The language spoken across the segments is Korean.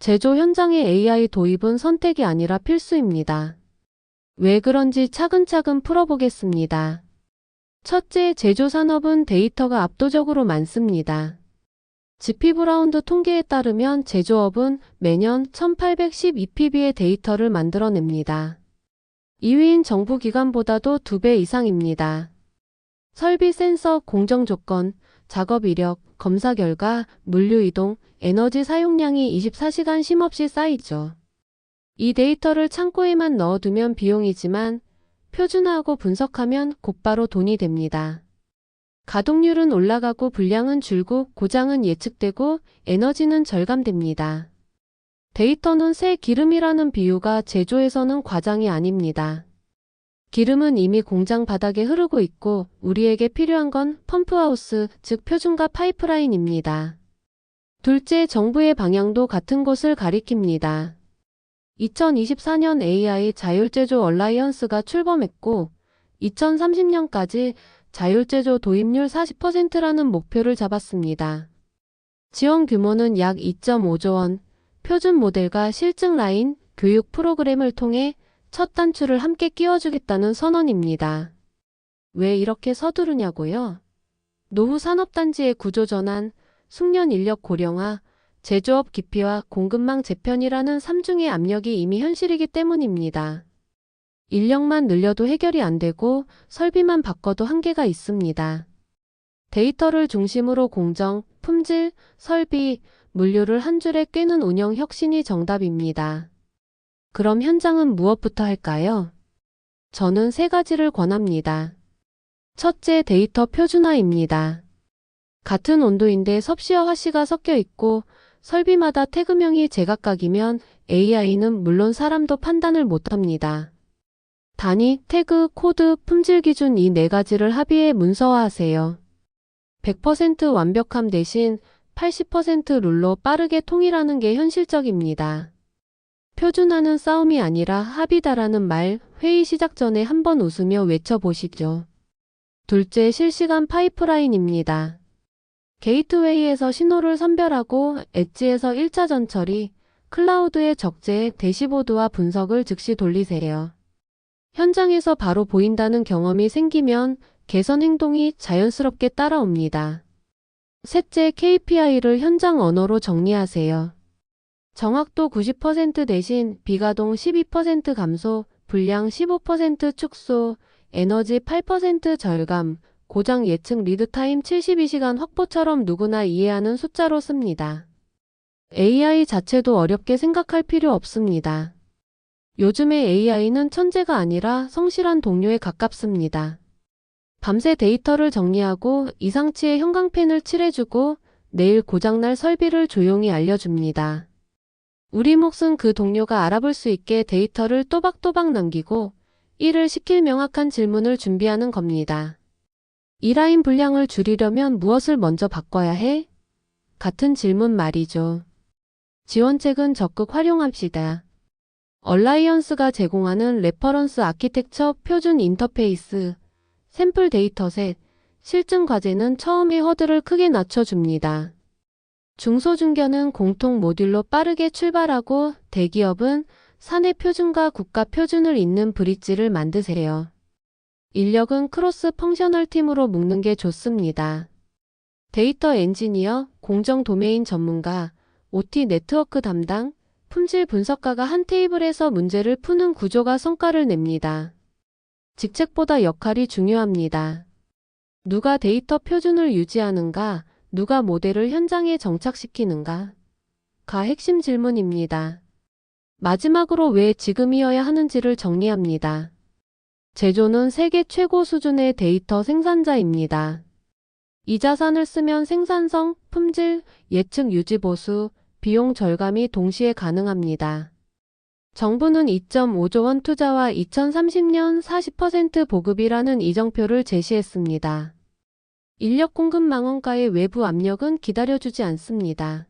제조 현장의 AI 도입은 선택이 아니라 필수입니다. 왜 그런지 차근차근 풀어보겠습니다. 첫째, 제조 산업은 데이터가 압도적으로 많습니다. GP브라운드 통계에 따르면 제조업은 매년 1812PB의 데이터를 만들어냅니다. 2위인 정부기관보다도 2배 이상입니다. 설비, 센서, 공정 조건, 작업 이력, 검사 결과, 물류 이동, 에너지 사용량이 24시간 쉼없이 쌓이죠. 이 데이터를 창고에만 넣어두면 비용이지만 표준화하고 분석하면 곧바로 돈이 됩니다. 가동률은 올라가고 불량은 줄고 고장은 예측되고 에너지는 절감됩니다. 데이터는 새 기름이라는 비유가 제조에서는 과장이 아닙니다. 기름은 이미 공장 바닥에 흐르고 있고 우리에게 필요한 건 펌프하우스, 즉 표준과 파이프라인입니다. 둘째, 정부의 방향도 같은 곳을 가리킵니다. 2024년 AI 자율제조 얼라이언스가 출범했고 2030년까지 자율제조 도입률 40%라는 목표를 잡았습니다. 지원 규모는 약 2.5조 원, 표준 모델과 실증 라인, 교육 프로그램을 통해 첫 단추를 함께 끼워주겠다는 선언입니다. 왜 이렇게 서두르냐고요? 노후 산업단지의 구조 전환, 숙련 인력 고령화, 제조업 기피와 공급망 재편이라는 삼중의 압력이 이미 현실이기 때문입니다. 인력만 늘려도 해결이 안 되고 설비만 바꿔도 한계가 있습니다. 데이터를 중심으로 공정, 품질, 설비, 물류를 한 줄에 꿰는 운영 혁신이 정답입니다. 그럼 현장은 무엇부터 할까요? 저는 세 가지를 권합니다. 첫째, 데이터 표준화입니다. 같은 온도인데 섭씨와 화씨가 섞여 있고 설비마다 태그명이 제각각이면 AI는 물론 사람도 판단을 못합니다. 단위, 태그, 코드, 품질 기준 이 네 가지를 합의해 문서화하세요. 100% 완벽함 대신 80% 룰로 빠르게 통일하는 게 현실적입니다. 표준화는 싸움이 아니라 합의다라는 말 회의 시작 전에 한번 웃으며 외쳐보시죠. 둘째, 실시간 파이프라인입니다. 게이트웨이에서 신호를 선별하고 엣지에서 1차전 처리, 클라우드에 적재, 대시보드와 분석을 즉시 돌리세요. 현장에서 바로 보인다는 경험이 생기면 개선 행동이 자연스럽게 따라옵니다. 셋째, KPI를 현장 언어로 정리하세요. 정확도 90% 대신 비가동 12% 감소, 불량 15% 축소, 에너지 8% 절감, 고장 예측 리드타임 72시간 확보처럼 누구나 이해하는 숫자로 씁니다. AI 자체도 어렵게 생각할 필요 없습니다. 요즘의 AI는 천재가 아니라 성실한 동료에 가깝습니다. 밤새 데이터를 정리하고 이상치의 형광펜을 칠해주고 내일 고장날 설비를 조용히 알려줍니다. 우리 몫은 그 동료가 알아볼 수 있게 데이터를 또박또박 남기고 일을 시킬 명확한 질문을 준비하는 겁니다. 이 라인 분량을 줄이려면 무엇을 먼저 바꿔야 해? 같은 질문 말이죠. 지원책은 적극 활용합시다. 얼라이언스가 제공하는 레퍼런스 아키텍처 표준 인터페이스, 샘플 데이터셋, 실증 과제는 처음의 허들을 크게 낮춰줍니다. 중소중견은 공통 모듈로 빠르게 출발하고 대기업은 사내 표준과 국가 표준을 잇는 브릿지를 만드세요. 인력은 크로스 펑셔널 팀으로 묶는 게 좋습니다. 데이터 엔지니어, 공정 도메인 전문가, OT 네트워크 담당, 품질 분석가가 한 테이블에서 문제를 푸는 구조가 성과를 냅니다. 직책보다 역할이 중요합니다. 누가 데이터 표준을 유지하는가, 누가 모델을 현장에 정착시키는가? 가 핵심 질문입니다. 마지막으로 왜 지금이어야 하는지를 정리합니다. 제조는 세계 최고 수준의 데이터 생산자입니다. 이 자산을 쓰면 생산성, 품질, 예측 유지 보수, 비용 절감이 동시에 가능합니다. 정부는 2.5조 원 투자와 2030년 40% 보급이라는 이정표를 제시했습니다. 인력 공급 망원가의 외부 압력은 기다려주지 않습니다.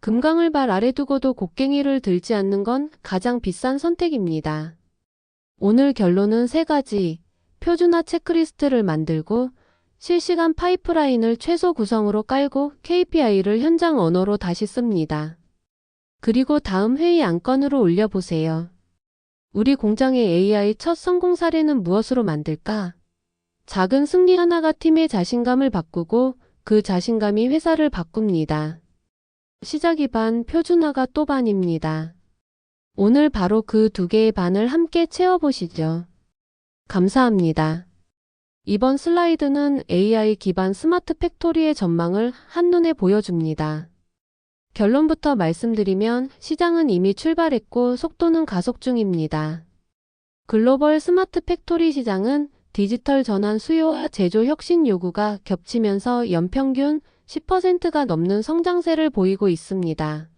금강을 발 아래 두고도 곡괭이를 들지 않는 건 가장 비싼 선택입니다. 오늘 결론은 세 가지, 표준화 체크리스트를 만들고 실시간 파이프라인을 최소 구성으로 깔고 KPI를 현장 언어로 다시 씁니다. 그리고 다음 회의 안건으로 올려보세요. 우리 공장의 AI 첫 성공 사례는 무엇으로 만들까? 작은 승리 하나가 팀의 자신감을 바꾸고 그 자신감이 회사를 바꿉니다. 시작이 반, 표준화가 또 반입니다. 오늘 바로 그 두 개의 반을 함께 채워보시죠. 감사합니다. 이번 슬라이드는 AI 기반 스마트 팩토리의 전망을 한눈에 보여줍니다. 결론부터 말씀드리면 시장은 이미 출발했고 속도는 가속 중입니다. 글로벌 스마트 팩토리 시장은 디지털 전환 수요와 제조 혁신 요구가 겹치면서 연평균 10%가 넘는 성장세를 보이고 있습니다.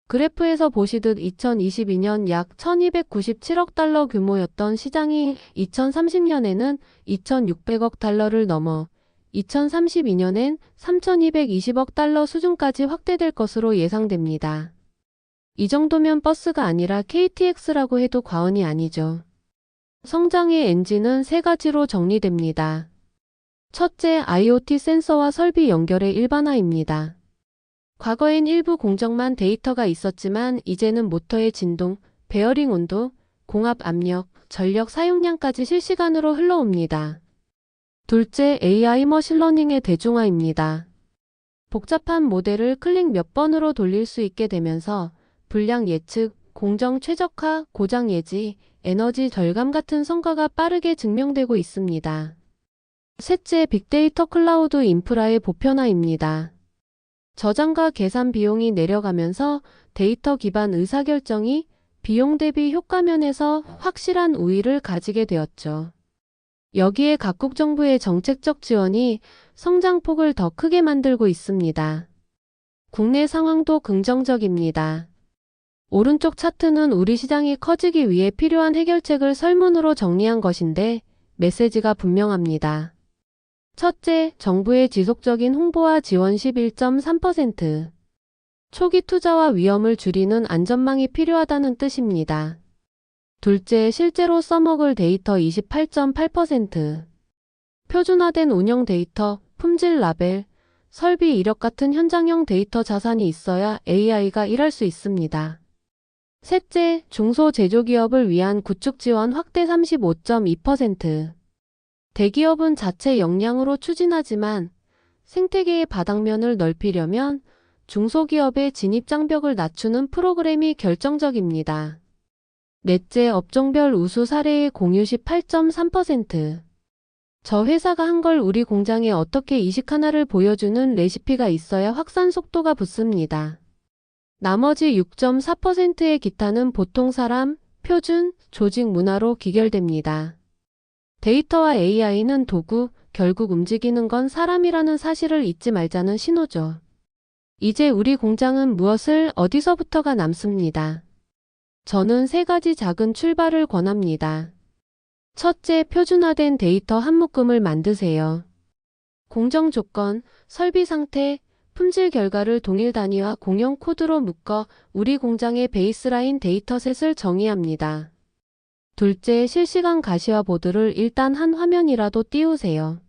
그래프에서 보시듯 2022년 약 1297억 달러 규모였던 시장이 2030년에는 2600억 달러를 넘어 2032년엔 3220억 달러 수준까지 확대될 것으로 예상됩니다. 이 정도면 버스가 아니라 KTX라고 해도 과언이 아니죠. 성장의 엔진은 세 가지로 정리됩니다. 첫째, IoT 센서와 설비 연결의 일반화입니다. 과거엔 일부 공정만 데이터가 있었지만 이제는 모터의 진동, 베어링 온도, 공합 압력, 전력 사용량까지 실시간으로 흘러옵니다. 둘째, AI 머신러닝의 대중화입니다. 복잡한 모델을 클릭 몇 번으로 돌릴 수 있게 되면서 불량 예측, 공정 최적화, 고장 예지, 에너지 절감 같은 성과가 빠르게 증명되고 있습니다. 셋째, 빅데이터 클라우드 인프라의 보편화입니다. 저장과 계산 비용이 내려가면서 데이터 기반 의사결정이 비용 대비 효과 면에서 확실한 우위를 가지게 되었죠. 여기에 각국 정부의 정책적 지원이 성장폭을 더 크게 만들고 있습니다. 국내 상황도 긍정적입니다. 오른쪽 차트는 우리 시장이 커지기 위해 필요한 해결책을 설문으로 정리한 것인데 메시지가 분명합니다. 첫째, 정부의 지속적인 홍보와 지원 11.3%. 초기 투자와 위험을 줄이는 안전망이 필요하다는 뜻입니다. 둘째, 실제로 써먹을 데이터 28.8%. 표준화된 운영 데이터, 품질 라벨, 설비 이력 같은 현장형 데이터 자산이 있어야 AI가 일할 수 있습니다. 셋째, 중소제조기업을 위한 구축 지원 확대 35.2%. 대기업은 자체 역량으로 추진하지만 생태계의 바닥면을 넓히려면 중소기업의 진입장벽을 낮추는 프로그램이 결정적입니다. 넷째, 업종별 우수 사례의 공유 18.3%. 저 회사가 한 걸 우리 공장에 어떻게 이식하나를 보여주는 레시피가 있어야 확산 속도가 붙습니다. 나머지 6.4%의 기타는 보통 사람, 표준, 조직 문화로 기결됩니다. 데이터와 AI는 도구, 결국 움직이는 건 사람이라는 사실을 잊지 말자는 신호죠. 이제 우리 공장은 무엇을 어디서부터가 남습니다. 저는 세 가지 작은 출발을 권합니다. 첫째, 표준화된 데이터 한 묶음을 만드세요. 공정 조건, 설비 상태, 품질 결과를 동일 단위와 공용 코드로 묶어 우리 공장의 베이스라인 데이터셋을 정의합니다. 둘째, 실시간 가시화 보드를 일단 한 화면이라도 띄우세요.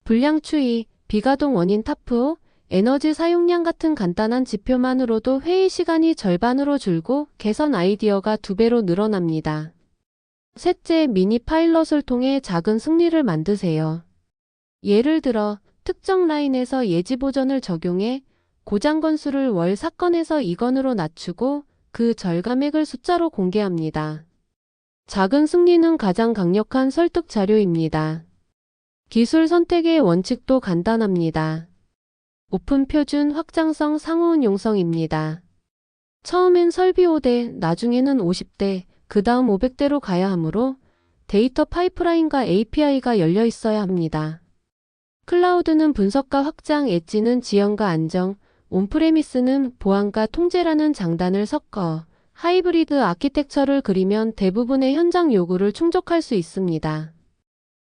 불량 추이, 비가동 원인 타프, 에너지 사용량 같은 간단한 지표만으로도 회의 시간이 절반으로 줄고 개선 아이디어가 2배로 늘어납니다. 셋째, 미니 파일럿을 통해 작은 승리를 만드세요. 예를 들어 특정 라인에서 예지 보전을 적용해 고장 건수를 월 사건에서 2건으로 낮추고 그 절감액을 숫자로 공개합니다. 작은 승리는 가장 강력한 설득 자료입니다. 기술 선택의 원칙도 간단합니다. 오픈 표준, 확장성, 상호운용성입니다. 처음엔 설비 5대, 나중에는 50대, 그 다음 500대로 가야 하므로 데이터 파이프라인과 API가 열려 있어야 합니다. 클라우드는 분석과 확장, 엣지는 지연과 안정, 온프레미스는 보안과 통제라는 장단을 섞어 하이브리드 아키텍처를 그리면 대부분의 현장 요구를 충족할 수 있습니다.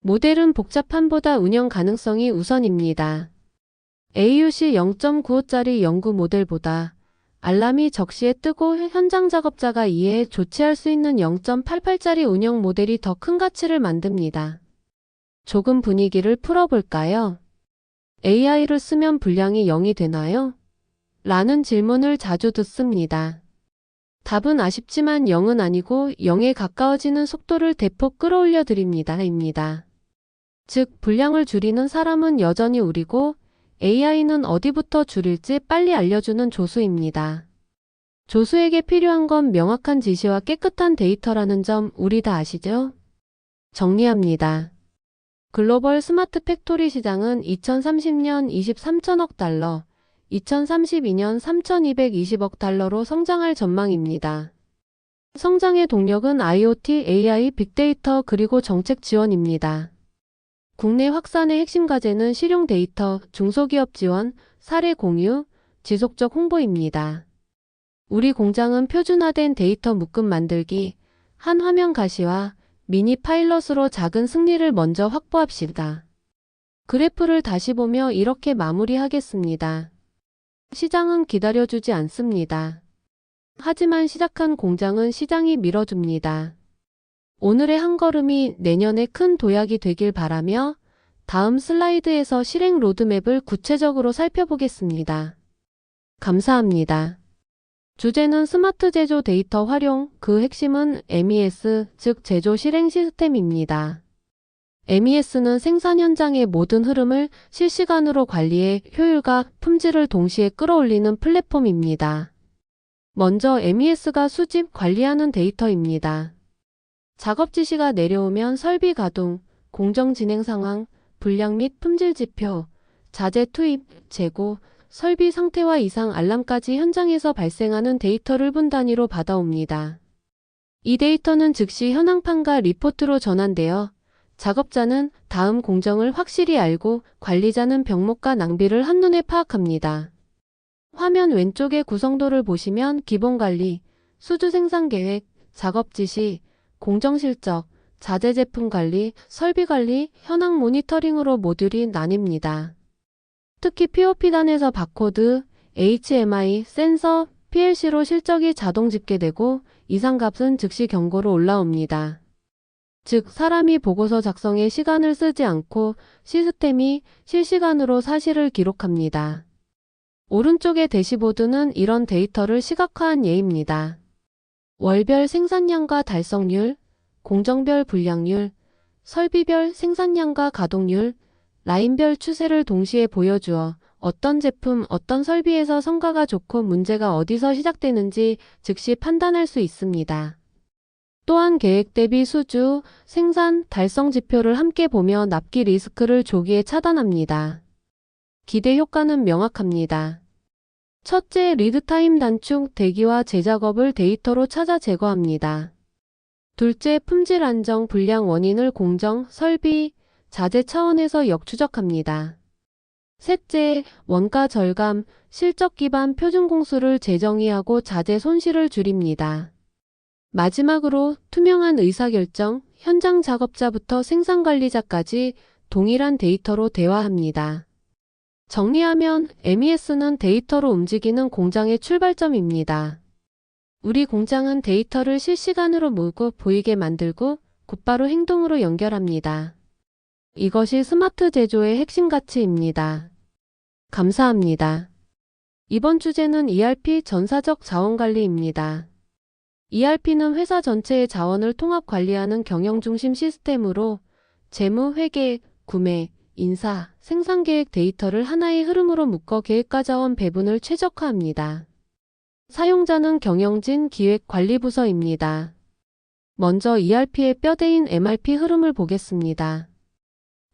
모델은 복잡함보다 운영 가능성이 우선입니다. AUC 0.95짜리 연구 모델보다 알람이 적시에 뜨고 현장 작업자가 이해해 조치할 수 있는 0.88짜리 운영 모델이 더 큰 가치를 만듭니다. 조금 분위기를 풀어볼까요? AI를 쓰면 불량이 0이 되나요? 라는 질문을 자주 듣습니다. 답은 아쉽지만 0은 아니고 0에 가까워지는 속도를 대폭 끌어올려 드립니다. 입니다. 즉, 분량을 줄이는 사람은 여전히 우리고 AI는 어디부터 줄일지 빨리 알려주는 조수입니다. 조수에게 필요한 건 명확한 지시와 깨끗한 데이터라는 점 우리 다 아시죠? 정리합니다. 글로벌 스마트 팩토리 시장은 2030년 23천억 달러, 2032년 3,220억 달러로 성장할 전망입니다. 성장의 동력은 IoT, AI, 빅데이터 그리고 정책 지원입니다. 국내 확산의 핵심 과제는 실용 데이터, 중소기업 지원, 사례 공유, 지속적 홍보입니다. 우리 공장은 표준화된 데이터 묶음 만들기, 한 화면 가시화, 미니 파일럿으로 작은 승리를 먼저 확보합시다. 그래프를 다시 보며 이렇게 마무리하겠습니다. 시장은 기다려주지 않습니다. 하지만 시작한 공장은 시장이 밀어줍니다. 오늘의 한 걸음이 내년에 큰 도약이 되길 바라며 다음 슬라이드에서 실행 로드맵을 구체적으로 살펴보겠습니다. 감사합니다. 주제는 스마트 제조 데이터 활용, 그 핵심은 MES, 즉 제조 실행 시스템입니다. MES는 생산 현장의 모든 흐름을 실시간으로 관리해 효율과 품질을 동시에 끌어올리는 플랫폼입니다. 먼저 MES가 수집, 관리하는 데이터입니다. 작업 지시가 내려오면 설비 가동, 공정 진행 상황, 분량 및 품질 지표, 자재 투입, 재고, 설비 상태와 이상 알람까지 현장에서 발생하는 데이터를 분 단위로 받아옵니다. 이 데이터는 즉시 현황판과 리포트로 전환되어 작업자는 다음 공정을 확실히 알고 관리자는 병목과 낭비를 한눈에 파악합니다. 화면 왼쪽의 구성도를 보시면 기본관리, 수주 생산 계획, 작업 지시, 공정 실적, 자재 제품 관리, 설비 관리, 현황 모니터링으로 모듈이 나뉩니다. 특히 POP단에서 바코드, HMI, 센서, PLC로 실적이 자동 집계되고 이상값은 즉시 경고로 올라옵니다. 즉, 사람이 보고서 작성에 시간을 쓰지 않고 시스템이 실시간으로 사실을 기록합니다. 오른쪽의 대시보드는 이런 데이터를 시각화한 예입니다. 월별 생산량과 달성률, 공정별 분량률, 설비별 생산량과 가동률, 라인별 추세를 동시에 보여주어 어떤 제품, 어떤 설비에서 성과가 좋고 문제가 어디서 시작되는지 즉시 판단할 수 있습니다. 또한 계획 대비 수주, 생산, 달성 지표를 함께 보며 납기 리스크를 조기에 차단합니다. 기대 효과는 명확합니다. 첫째, 리드타임 단축, 대기와 재작업을 데이터로 찾아 제거합니다. 둘째, 품질 안정, 불량 원인을 공정, 설비, 자재 차원에서 역추적합니다. 셋째, 원가 절감, 실적 기반 표준 공수를 재정의하고 자재 손실을 줄입니다. 마지막으로 투명한 의사결정, 현장 작업자부터 생산 관리자까지 동일한 데이터로 대화합니다. 정리하면 MES는 데이터로 움직이는 공장의 출발점입니다. 우리 공장은 데이터를 실시간으로 모으고 보이게 만들고 곧바로 행동으로 연결합니다. 이것이 스마트 제조의 핵심 가치입니다. 감사합니다. 이번 주제는 ERP 전사적 자원관리입니다. ERP는 회사 전체의 자원을 통합 관리하는 경영중심 시스템으로 재무, 회계, 구매, 인사, 생산계획 데이터를 하나의 흐름으로 묶어 계획과 자원 배분을 최적화합니다. 사용자는 경영진, 기획, 관리부서입니다. 먼저 ERP의 뼈대인 MRP 흐름을 보겠습니다.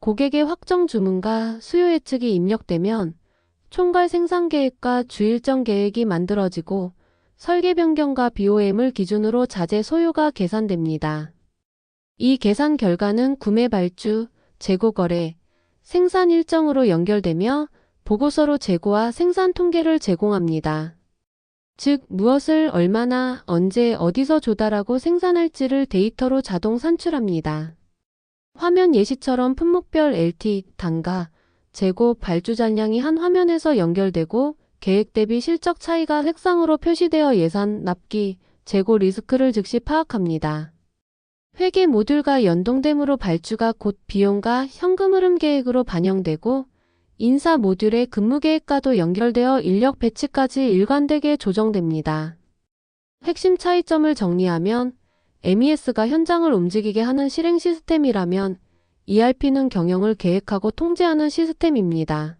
고객의 확정 주문과 수요 예측이 입력되면 총괄 생산계획과 주일정 계획이 만들어지고 설계 변경과 BOM을 기준으로 자재 소요가 계산됩니다. 이 계산 결과는 구매 발주, 재고 거래, 생산 일정으로 연결되며 보고서로 재고와 생산 통계를 제공합니다. 즉, 무엇을 얼마나, 언제, 어디서 조달하고 생산할지를 데이터로 자동 산출합니다. 화면 예시처럼 품목별 LT, 단가, 재고, 발주 잔량이 한 화면에서 연결되고 계획 대비 실적 차이가 색상으로 표시되어 예산, 납기, 재고 리스크를 즉시 파악합니다. 회계 모듈과 연동됨으로 발주가 곧 비용과 현금 흐름 계획으로 반영되고 인사 모듈의 근무 계획과도 연결되어 인력 배치까지 일관되게 조정됩니다. 핵심 차이점을 정리하면 MES가 현장을 움직이게 하는 실행 시스템이라면 ERP는 경영을 계획하고 통제하는 시스템입니다.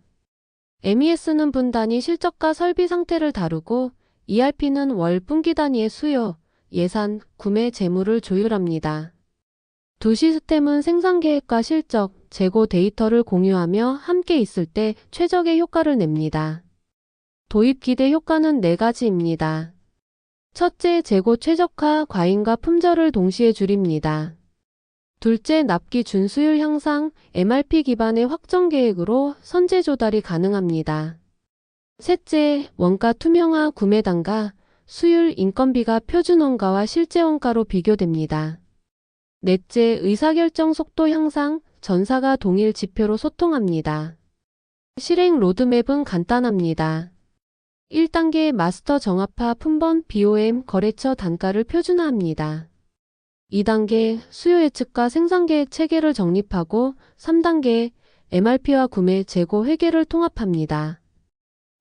MES는 분 단위 실적과 설비 상태를 다루고 ERP는 월 분기 단위의 수요, 예산, 구매, 재무를 조율합니다. 두 시스템은 생산 계획과 실적, 재고 데이터를 공유하며 함께 있을 때 최적의 효과를 냅니다. 도입 기대 효과는 4가지입니다. 첫째, 재고 최적화, 과잉과 품절을 동시에 줄입니다. 둘째, 납기 준수율 향상, MRP 기반의 확정 계획으로 선제 조달이 가능합니다. 셋째, 원가 투명화, 구매 단가, 수율, 인건비가 표준 원가와 실제 원가로 비교됩니다. 넷째, 의사결정 속도 향상, 전사가 동일 지표로 소통합니다. 실행 로드맵은 간단합니다. 1단계 마스터 정합화 품번 BOM 거래처 단가를 표준화합니다. 2단계 수요 예측과 생산 계획 체계를 정립하고 3단계 MRP와 구매 재고 회계를 통합합니다.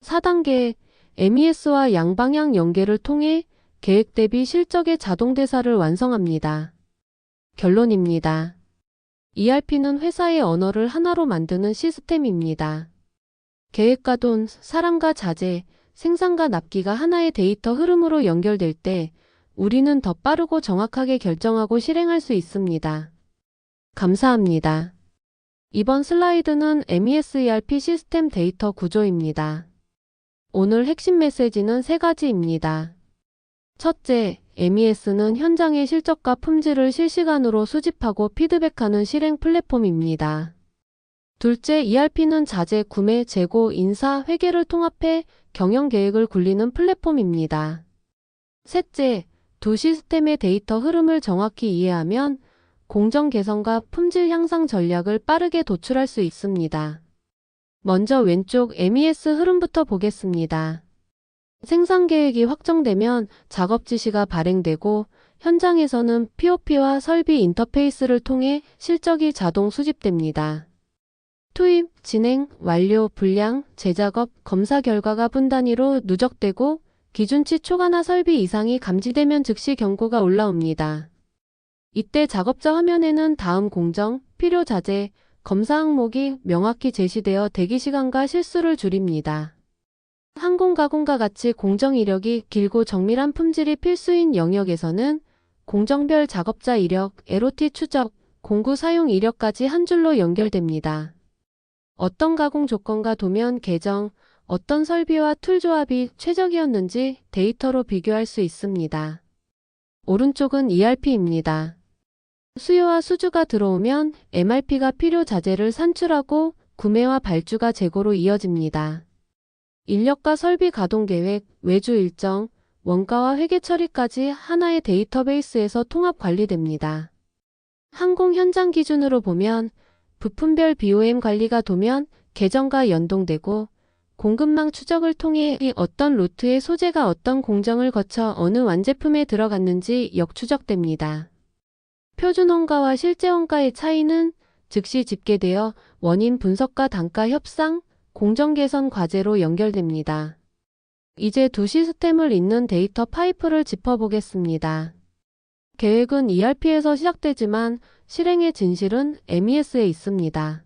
4단계 MES와 양방향 연계를 통해 계획 대비 실적의 자동 대사를 완성합니다. 결론입니다. ERP는 회사의 언어를 하나로 만드는 시스템입니다. 계획과 돈, 사람과 자재, 생산과 납기가 하나의 데이터 흐름으로 연결될 때 우리는 더 빠르고 정확하게 결정하고 실행할 수 있습니다. 감사합니다. 이번 슬라이드는 MES ERP 시스템 데이터 구조입니다. 오늘 핵심 메시지는 3가지입니다. 첫째, MES는 현장의 실적과 품질을 실시간으로 수집하고 피드백하는 실행 플랫폼입니다. 둘째, ERP는 자재, 구매, 재고, 인사, 회계를 통합해 경영 계획을 굴리는 플랫폼입니다. 셋째, 두 시스템의 데이터 흐름을 정확히 이해하면 공정 개선과 품질 향상 전략을 빠르게 도출할 수 있습니다. 먼저 왼쪽 MES 흐름부터 보겠습니다. 생산 계획이 확정되면 작업 지시가 발행되고 현장에서는 POP와 설비 인터페이스를 통해 실적이 자동 수집됩니다. 투입, 진행, 완료, 분량, 재작업, 검사 결과가 분 단위로 누적되고 기준치 초과나 설비 이상이 감지되면 즉시 경고가 올라옵니다. 이때 작업자 화면에는 다음 공정, 필요 자재, 검사 항목이 명확히 제시되어 대기 시간과 실수를 줄입니다. 항공가공과 같이 공정 이력이 길고 정밀한 품질이 필수인 영역에서는 공정별 작업자 이력, LOT 추적, 공구 사용 이력까지 한 줄로 연결됩니다. 어떤 가공 조건과 도면 계정, 어떤 설비와 툴 조합이 최적이었는지 데이터로 비교할 수 있습니다. 오른쪽은 ERP입니다. 수요와 수주가 들어오면 MRP가 필요 자재를 산출하고 구매와 발주가 재고로 이어집니다. 인력과 설비 가동 계획, 외주 일정, 원가와 회계 처리까지 하나의 데이터베이스에서 통합 관리됩니다. 항공 현장 기준으로 보면 부품별 BOM 관리가 도면 계정과 연동되고 공급망 추적을 통해 어떤 루트의 소재가 어떤 공정을 거쳐 어느 완제품에 들어갔는지 역추적됩니다. 표준 원가와 실제 원가의 차이는 즉시 집계되어 원인 분석과 단가 협상, 공정 개선 과제로 연결됩니다. 이제 두 시스템을 잇는 데이터 파이프를 짚어보겠습니다. 계획은 ERP에서 시작되지만 실행의 진실은 MES에 있습니다.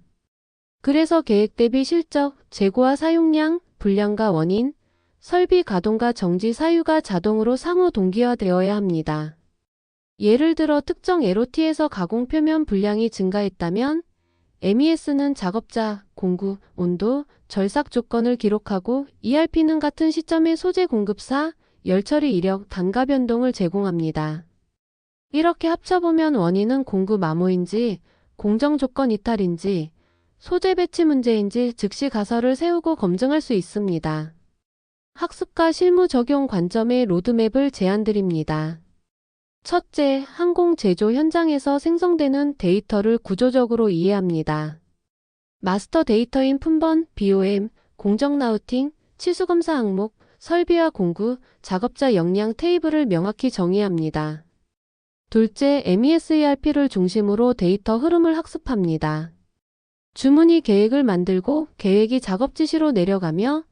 그래서 계획 대비 실적, 재고와 사용량, 분량과 원인, 설비 가동과 정지 사유가 자동으로 상호 동기화되어야 합니다. 예를 들어 특정 LOT에서 가공 표면 분량이 증가했다면 MES는 작업자, 공구, 온도, 절삭 조건을 기록하고 ERP는 같은 시점에 소재 공급사, 열처리 이력, 단가 변동을 제공합니다. 이렇게 합쳐보면 원인은 공급 암호인지, 공정 조건 이탈인지, 소재 배치 문제인지 즉시 가설을 세우고 검증할 수 있습니다. 학습과 실무 적용 관점의 로드맵을 제안드립니다. 첫째, 항공 제조 현장에서 생성되는 데이터를 구조적으로 이해합니다. 마스터 데이터인 품번, BOM, 공정 라우팅, 치수검사 항목, 설비와 공구, 작업자 역량 테이블을 명확히 정의합니다. 둘째, MES ERP를 중심으로 데이터 흐름을 학습합니다. 주문이 계획을 만들고 계획이 작업 지시로 내려가며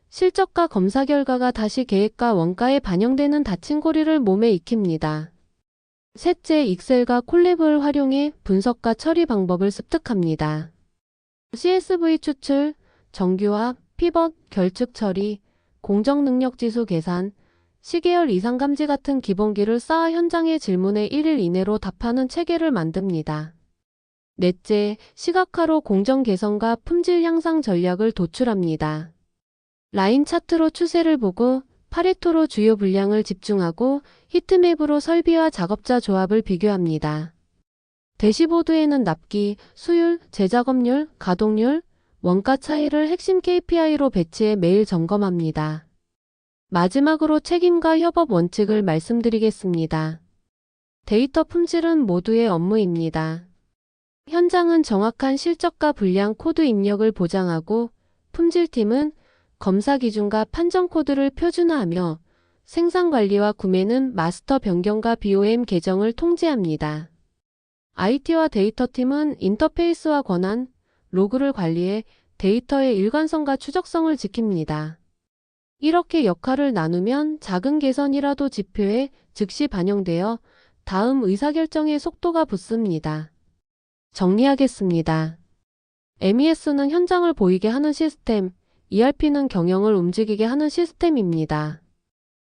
실적과 검사 결과가 다시 계획과 원가에 반영되는 닫힌 고리를 몸에 익힙니다. 셋째, 익셀과 콜랩을 활용해 분석과 처리 방법을 습득합니다. CSV 추출, 정규합, 피벗, 결측 처리, 공정 능력 지수 계산, 시계열 이상 감지 같은 기본기를 쌓아 현장의 질문에 1일 이내로 답하는 체계를 만듭니다. 넷째, 시각화로 공정 개선과 품질 향상 전략을 도출합니다. 라인 차트로 추세를 보고 파레토로 주요 분량을 집중하고 히트맵으로 설비와 작업자 조합을 비교합니다. 대시보드에는 납기, 수율, 재작업률, 가동률, 원가 차이를 핵심 KPI로 배치해 매일 점검합니다. 마지막으로 책임과 협업 원칙을 말씀드리겠습니다. 데이터 품질은 모두의 업무입니다. 현장은 정확한 실적과 분량 코드 입력을 보장하고 품질팀은 검사 기준과 판정 코드를 표준화하며 생산 관리와 구매는 마스터 변경과 BOM 계정을 통제합니다. IT와 데이터팀은 인터페이스와 권한, 로그를 관리해 데이터의 일관성과 추적성을 지킵니다. 이렇게 역할을 나누면 작은 개선이라도 지표에 즉시 반영되어 다음 의사결정의 속도가 붙습니다. 정리하겠습니다. MES는 현장을 보이게 하는 시스템, ERP는 경영을 움직이게 하는 시스템입니다.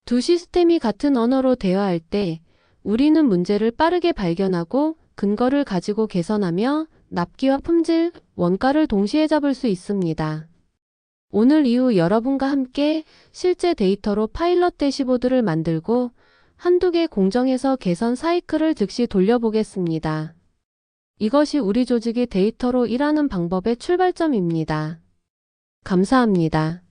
두 시스템이 같은 언어로 대화할 때 우리는 문제를 빠르게 발견하고 근거를 가지고 개선하며 납기와 품질, 원가를 동시에 잡을 수 있습니다. 오늘 이후 여러분과 함께 실제 데이터로 파일럿 대시보드를 만들고 한두 개 공정에서 개선 사이클을 즉시 돌려보겠습니다. 이것이 우리 조직이 데이터로 일하는 방법의 출발점입니다. 감사합니다.